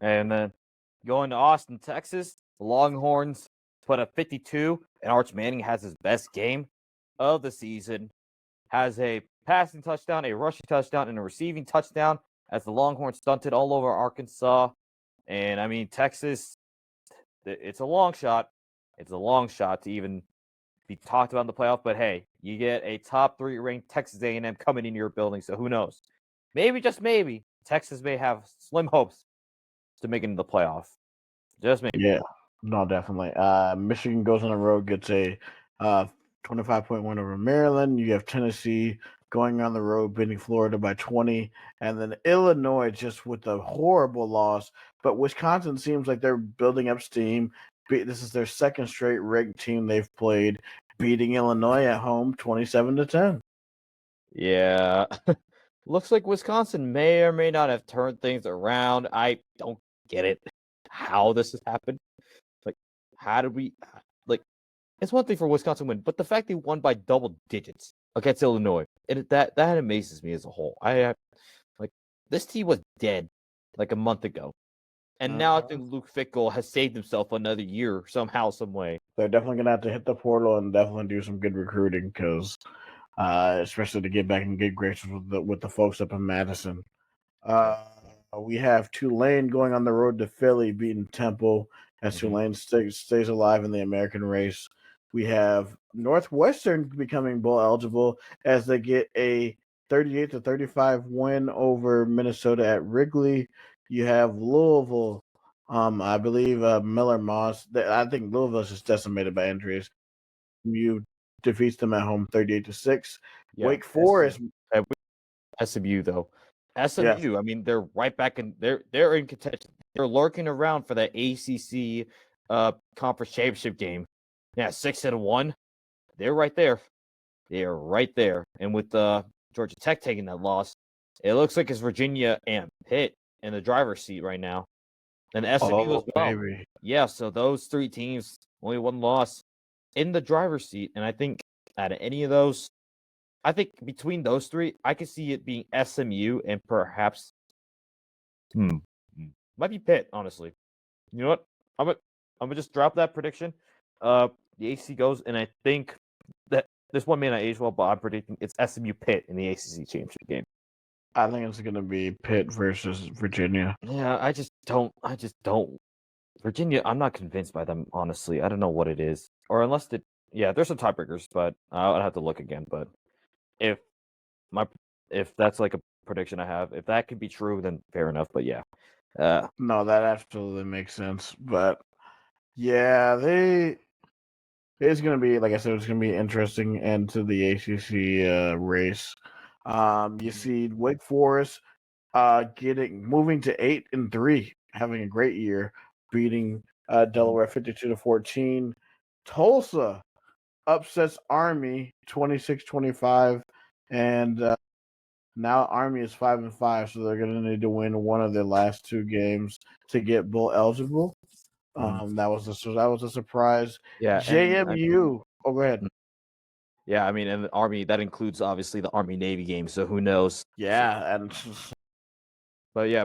And then going to Austin, Texas, the Longhorns put up 52, and Arch Manning has his best game of the season. Has a passing touchdown, a rushing touchdown, and a receiving touchdown as the Longhorns stunted all over Arkansas. And I mean, Texas, it's a long shot. It's a long shot to even be talked about in the playoff. But hey, you get a top 3 ranked Texas A&M coming into your building, so who knows? Maybe, just maybe, Texas may have slim hopes to make it into the playoff. Just maybe. Yeah, no, definitely. Michigan goes on the road, gets a 25-point win over Maryland. You have Tennessee going on the road, beating Florida by 20. And then Illinois just with a horrible loss. But Wisconsin seems like they're building up steam. This is their second straight ranked team they've played, beating Illinois at home 27-10. Yeah. Looks like Wisconsin may or may not have turned things around. I don't get it. How this has happened. Like, how did we like it's one thing for Wisconsin win, but the fact they won by double digits against Illinois, that amazes me as a whole. I like this team was dead like a month ago. And now I think Luke Fickell has saved himself another year somehow, some way. They're definitely gonna have to hit the portal and definitely do some good recruiting because, especially to get back and get gracious with the folks up in Madison. We have Tulane going on the road to Philly, beating Temple as Tulane stays alive in the American race. We have Northwestern becoming bowl eligible as they get a 38-35 win over Minnesota at Wrigley. You have Louisville. I Bleav Miller Moss. I think Louisville is just decimated by injuries. You defeats them at home 38-6. Yeah, Wake Forest. SMU though. SMU, I mean, they're right back in they're in contention. They're lurking around for that ACC conference championship game. Yeah, 6-1. They're right there. They are right there. And with Georgia Tech taking that loss, it looks like it's Virginia and Pitt in the driver's seat right now. And SMU as well. Baby. Yeah, so those 3 teams, only one loss in the driver's seat. And I think out of any of those, I think between those 3, I could see it being SMU and perhaps might be Pitt, honestly. You know what? I'm gonna just drop that prediction. The AC goes, and I think that this one may not age well, but I'm predicting it's SMU Pitt in the ACC championship game. I think it's gonna be Pitt versus Virginia. Yeah, I just don't. Virginia, I'm not convinced by them, honestly. I don't know what it is, or unless there's some tiebreakers, but I'll have to look again. But if that's like a prediction I have, if that could be true, then fair enough. But yeah, no, that absolutely makes sense. But yeah, it's gonna be, like I said, it's gonna be interesting into the ACC race. You see Wake Forest moving to 8-3, having a great year, beating Delaware 52-14. Tulsa upsets Army 26-25, and now Army is 5-5, so they're going to need to win one of their last 2 games to get bowl eligible. That was a surprise. Yeah, JMU. Go ahead. Yeah, I mean, and the Army, that includes obviously the Army Navy game. So who knows? Yeah, and but yeah,